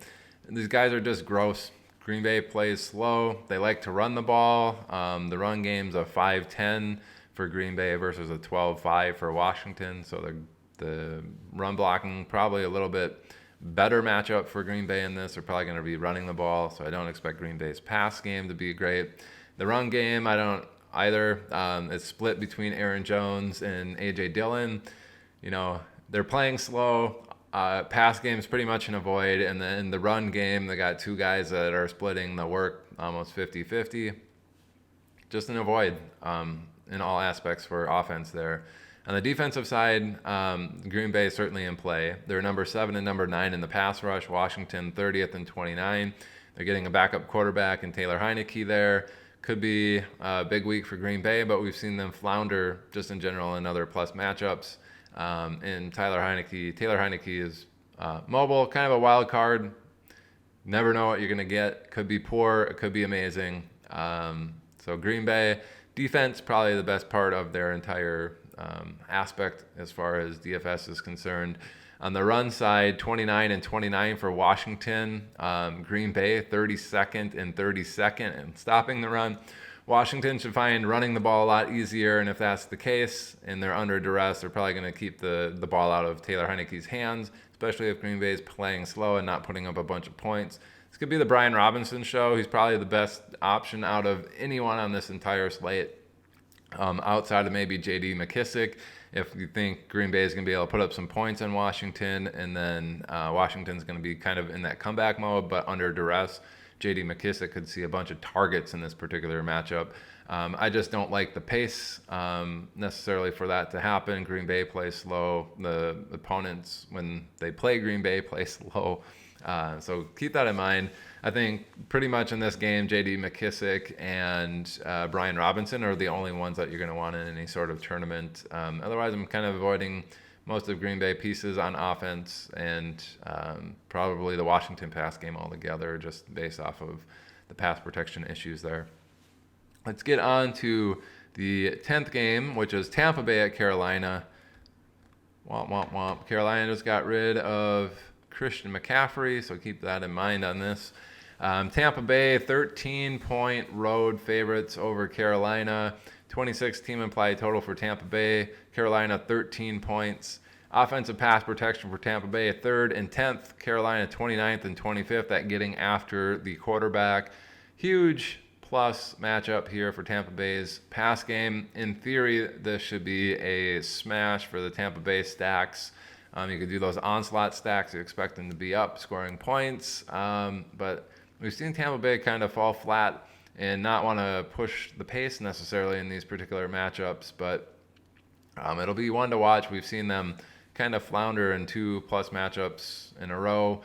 These guys are just gross. Green Bay plays slow. They like to run the ball. The run game's a 5-10 for Green Bay versus a 12-5 for Washington. So the run blocking probably a little bit better matchup for Green Bay in this. They're probably going to be running the ball, so I don't expect Green Bay's pass game to be great. The run game, I don't either. It's split between Aaron Jones and A.J. Dillon. They're playing slow. Pass game is pretty much an avoid, and then in the run game, they got two guys that are splitting the work almost 50-50. Just an avoid in all aspects for offense there. On the defensive side, Green Bay is certainly in play. They're number 7 and number 9 in the pass rush. Washington 30th and 29. They're getting a backup quarterback in Taylor Heineke there. Could be a big week for Green Bay, but we've seen them flounder just in general in other plus matchups. And Taylor Heineke is mobile, kind of a wild card. Never know what you're going to get. Could be poor. It could be amazing. So Green Bay defense, probably the best part of their entire aspect as far as DFS is concerned. On the run side, 29 and 29 for Washington. Green Bay, 32nd and 32nd in stopping the run. Washington should find running the ball a lot easier, and if that's the case and they're under duress, they're probably going to keep the ball out of Taylor Heineke's hands, especially if Green Bay is playing slow and not putting up a bunch of points. This could be the Brian Robinson show. He's probably the best option out of anyone on this entire slate, outside of maybe J.D. McKissick. If you think Green Bay is going to be able to put up some points on Washington, and then Washington's going to be kind of in that comeback mode, but under duress, J.D. McKissick could see a bunch of targets in this particular matchup. I just don't like the pace necessarily for that to happen. Green Bay plays slow. The opponents, when they play Green Bay, play slow. So keep that in mind. I think pretty much in this game, J.D. McKissick and Brian Robinson are the only ones that you're going to want in any sort of tournament. Otherwise, I'm kind of avoiding most of Green Bay pieces on offense and probably the Washington pass game altogether, just based off of the pass protection issues there. Let's get on to the 10th game, which is Tampa Bay at Carolina. Womp, womp, womp. Carolina just got rid of Christian McCaffrey, so keep that in mind on this. Tampa Bay, 13-point road favorites over Carolina. 26 team implied total for Tampa Bay. Carolina, 13 points. Offensive pass protection for Tampa Bay, 3rd and 10th. Carolina, 29th and 25th at getting after the quarterback. Huge plus matchup here for Tampa Bay's pass game. In theory, this should be a smash for the Tampa Bay stacks. You could do those onslaught stacks. You expect them to be up, scoring points. But we've seen Tampa Bay kind of fall flat and not want to push the pace necessarily in these particular matchups. But it'll be one to watch. We've seen them kind of flounder in 2+ matchups in a row.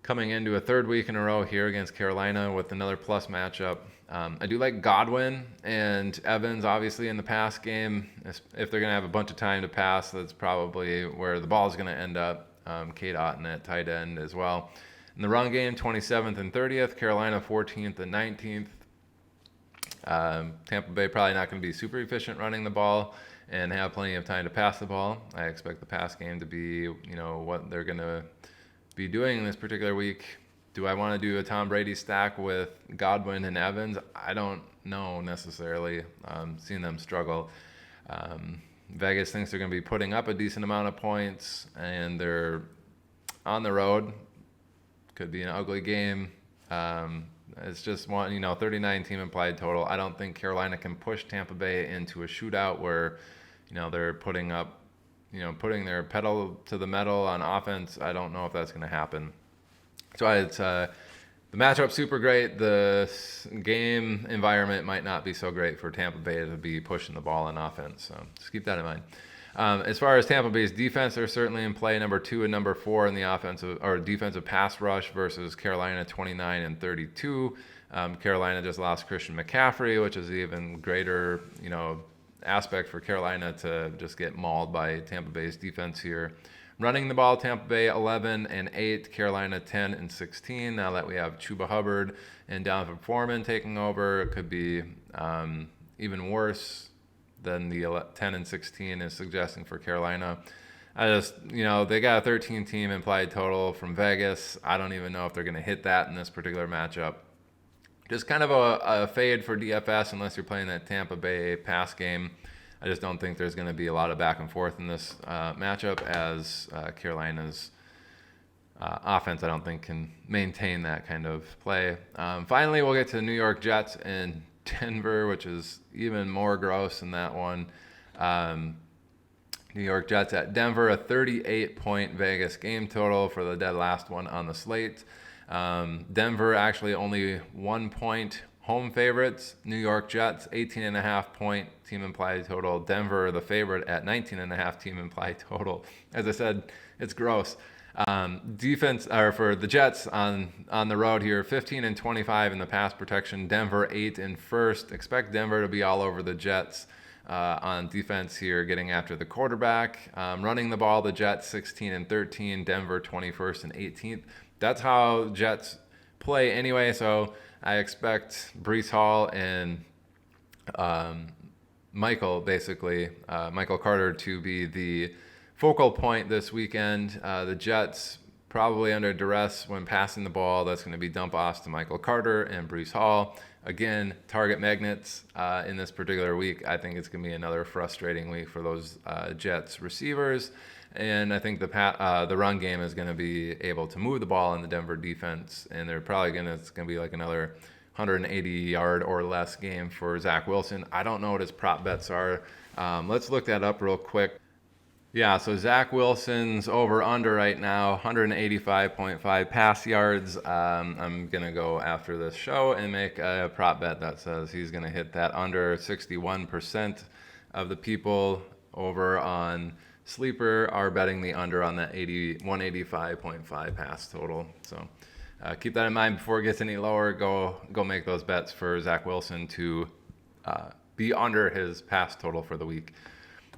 Coming into a 3rd week in a row here against Carolina with another plus matchup. I do like Godwin and Evans, obviously, in the pass game. If they're going to have a bunch of time to pass, that's probably where the ball is going to end up. Cade Otton at tight end as well. In the run game, 27th and 30th. Carolina, 14th and 19th. Tampa Bay probably not going to be super efficient running the ball and have plenty of time to pass the ball. I expect the pass game to be, what they're going to be doing this particular week. Do I want to do a Tom Brady stack with Godwin and Evans? I don't know necessarily. Seeing them struggle. Vegas thinks they're going to be putting up a decent amount of points, and they're on the road. Could be an ugly game. It's just 39 team implied total. I don't think Carolina can push Tampa Bay into a shootout where, they're putting up, putting their pedal to the metal on offense. I don't know if that's going to happen. So it's the matchup super great. The game environment might not be so great for Tampa Bay to be pushing the ball on offense. So just keep that in mind. As far as Tampa Bay's defense, they're certainly in play number 2 and number 4 in the offensive or defensive pass rush versus Carolina 29 and 32. Carolina just lost Christian McCaffrey, which is even greater, aspect for Carolina to just get mauled by Tampa Bay's defense here. Running the ball, Tampa Bay 11 and 8, Carolina 10 and 16. Now that we have Chuba Hubbard and Donovan Foreman taking over, it could be even worse than the 10 and 16 is suggesting for Carolina. They got a 13 team implied total from Vegas. I don't even know if they're going to hit that in this particular matchup. Just kind of a fade for DFS unless you're playing that Tampa Bay pass game. I just don't think there's going to be a lot of back and forth in this matchup as Carolina's offense, I don't think, can maintain that kind of play. Finally, we'll get to the New York Jets and Denver, which is even more gross than that one. New York Jets at Denver, a 38-point Vegas game total for the dead last one on the slate. Denver actually only 1 point home favorites. New York Jets 18.5-point team implied total. Denver the favorite at 19.5 team implied total. As I said, it's gross. Defense for the Jets on the road here, 15 and 25 in the pass protection. Denver 8 and 1st. Expect Denver to be all over the Jets on defense here, getting after the quarterback. Running the ball, the Jets 16 and 13. Denver 21st and 18th. That's how Jets play anyway. So I expect Breece Hall and Michael Carter to be the focal point this weekend. The Jets probably under duress when passing the ball. That's going to be dump offs to Michael Carter and Breece Hall. Again, target magnets in this particular week. I think it's going to be another frustrating week for those Jets receivers. And I think the run game is going to be able to move the ball in the Denver defense. And it's going to be like another 180-yard or less game for Zach Wilson. I don't know what his prop bets are. Let's look that up real quick. Yeah, so Zach Wilson's over-under right now, 185.5 pass yards. I'm going to go after this show and make a prop bet that says he's going to hit that under. 61% of the people over on Sleeper are betting the under on that 185.5 pass total. So keep that in mind before it gets any lower. Go make those bets for Zach Wilson to be under his pass total for the week.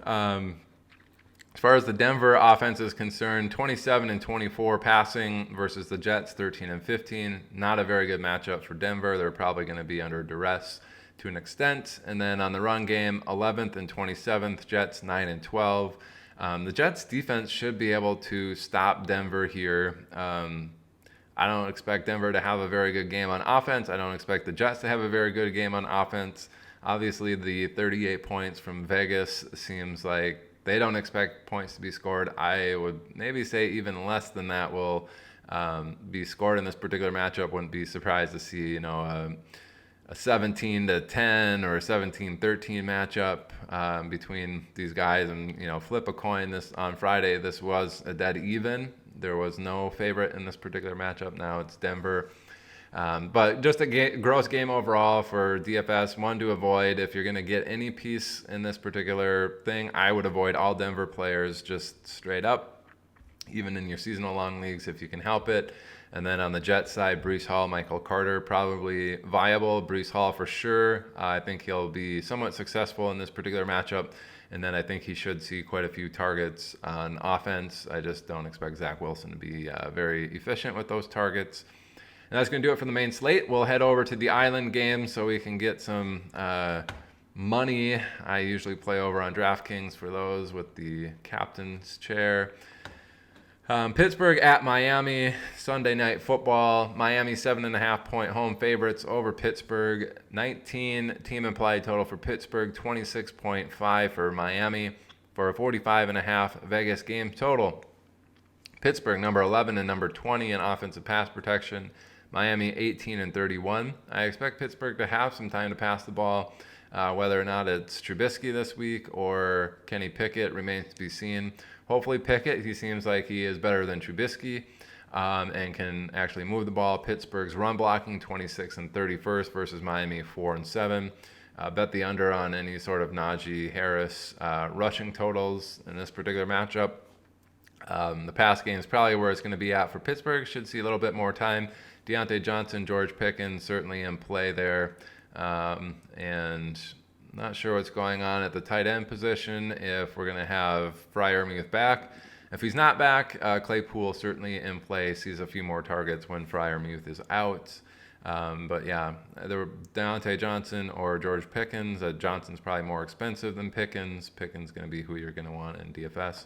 As far as the Denver offense is concerned, 27 and 24 passing versus the Jets 13 and 15. Not a very good matchup for Denver. They're probably going to be under duress to an extent. And then on the run game, 11th and 27th, Jets 9 and 12. The Jets defense should be able to stop Denver here. I don't expect Denver to have a very good game on offense. I don't expect the Jets to have a very good game on offense. Obviously, the 38 points from Vegas seems like they don't expect points to be scored. I would maybe say even less than that will be scored in this particular matchup. Wouldn't be surprised to see, a 17-10 or a 17-13 matchup between these guys, and flip a coin. This on Friday, this was a dead even. There was no favorite in this particular matchup. Now it's Denver, but just a gross game overall for DFS. One to avoid. If you're going to get any piece in this particular thing, I would avoid all Denver players just straight up, even in your seasonal long leagues if you can help it. And then on the Jets side, Breece Hall, Michael Carter, probably viable. Breece Hall for sure. I think he'll be somewhat successful in this particular matchup. And then I think he should see quite a few targets on offense. I just don't expect Zach Wilson to be very efficient with those targets. And that's going to do it for the main slate. We'll head over to the Island game so we can get some money. I usually play over on DraftKings for those with the captain's chair. Pittsburgh at Miami, Sunday Night Football. Miami 7.5-point home favorites over Pittsburgh. 19 team implied total for Pittsburgh, 26.5 for Miami for a 45.5 Vegas game total. Pittsburgh number 11 and number 20 in offensive pass protection. Miami 18 and 31. I expect Pittsburgh to have some time to pass the ball. Whether or not it's Trubisky this week or Kenny Pickett remains to be seen. Hopefully Pickett, he seems like he is better than Trubisky. and can actually move the ball. Pittsburgh's run blocking 26th and 31st versus Miami 4 and 7. Bet the under on any sort of Najee Harris rushing totals in this particular matchup. The pass game is probably where it's going to be at for Pittsburgh. Should see a little bit more time. Deontay Johnson, George Pickens certainly in play there. And not sure what's going on at the tight end position if we're going to have Freiermuth back. If he's not back, Claypool certainly in play. Sees a few more targets when Freiermuth is out. But yeah, either Deontay Johnson or George Pickens. Johnson's probably more expensive than Pickens. Pickens going to be who you're going to want in DFS.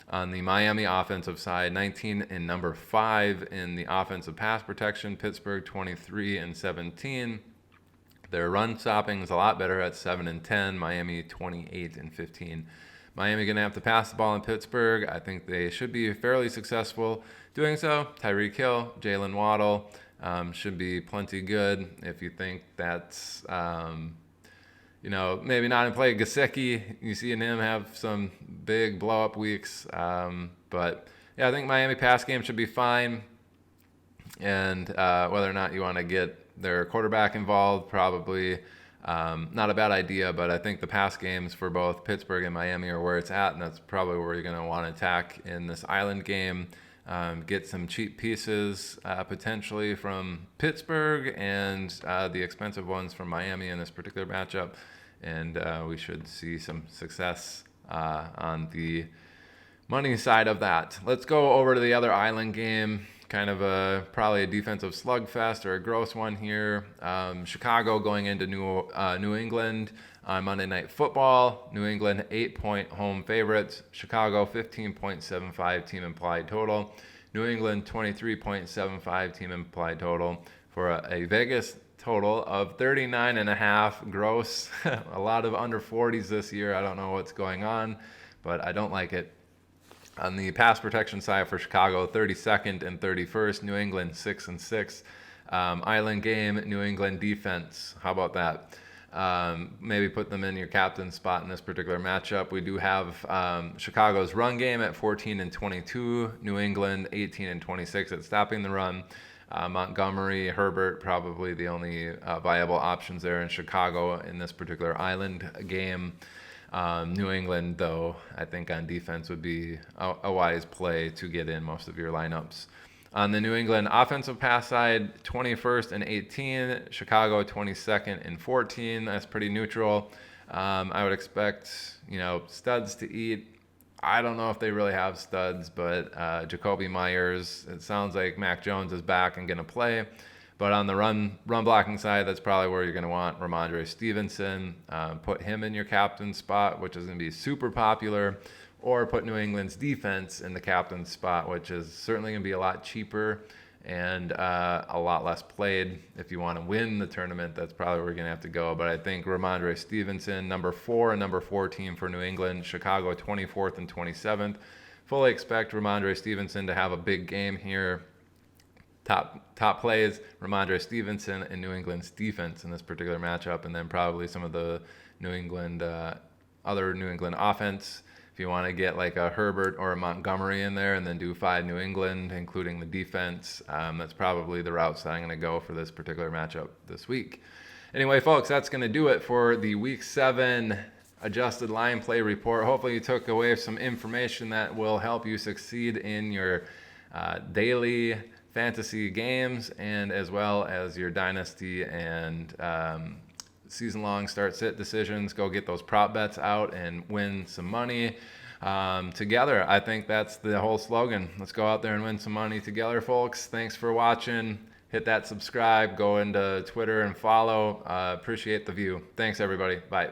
On the Miami offensive side, 19 and number 5 in the offensive pass protection. Pittsburgh 23 and 17. Their run stopping is a lot better at 7 and 10. Miami 28 and 15. Miami going to have to pass the ball in Pittsburgh. I think they should be fairly successful doing so. Tyreek Hill, Jalen Waddle should be plenty good. If you think that's maybe not in play. Gesicki, you see him have some big blow-up weeks. But, yeah, I think Miami pass game should be fine. And whether or not you want to get their quarterback involved, probably not a bad idea. But I think the pass games for both Pittsburgh and Miami are where it's at, and that's probably where you're going to want to attack in this island game. Get some cheap pieces potentially from Pittsburgh and the expensive ones from Miami in this particular matchup. And we should see some success on the money side of that. Let's go over to the other island game. Kind of probably a defensive slugfest or a gross one here. Chicago going into New England on Monday Night Football. New England 8-point home favorites. Chicago 15.75 team implied total. New England 23.75 team implied total for a Vegas total of 39.5 gross. A lot of under 40s this year. I don't know what's going on, but I don't like it. On the pass protection side for Chicago, 32nd and 31st. New England 6 and 6. Island game, New England defense. How about that? Maybe put them in your captain spot in this particular matchup. We do have Chicago's run game at 14 and 22. New England 18 and 26 at stopping the run. Montgomery, Herbert, probably the only viable options there in Chicago in this particular island game. New England, though, I think on defense would be a wise play to get in most of your lineups. On the New England offensive pass side, 21st and 18. Chicago 22nd and 14. That's pretty neutral. I would expect, studs to eat. I don't know if they really have studs, but Jacoby Myers, it sounds like Mac Jones is back and going to play. But on the run blocking side, that's probably where you're going to want Rhamondre StevenSZN. Put him in your captain spot, which is going to be super popular. Or put New England's defense in the captain spot, which is certainly going to be a lot cheaper and a lot less played. If you want to win the tournament, that's probably where we're going to have to go. But I think Rhamondre StevenSZN, number 4 and number 14 for New England. Chicago 24th and 27th. Fully expect Rhamondre StevenSZN to have a big game here. Top plays, Rhamondre StevenSZN and New England's defense in this particular matchup, and then probably some of the other New England offense. If you want to get like a Herbert or a Montgomery in there and then do 5 New England, including the defense, that's probably the routes that I'm going to go for this particular matchup this week. Anyway, folks, that's going to do it for the Week 7 adjusted line play report. Hopefully you took away some information that will help you succeed in your daily fantasy games and as well as your dynasty and season-long start-sit decisions. Go get those prop bets out and win some money together. I think that's the whole slogan. Let's go out there and win some money together, folks. Thanks for watching. Hit that subscribe. Go into Twitter and follow. Appreciate the view. Thanks, everybody. Bye.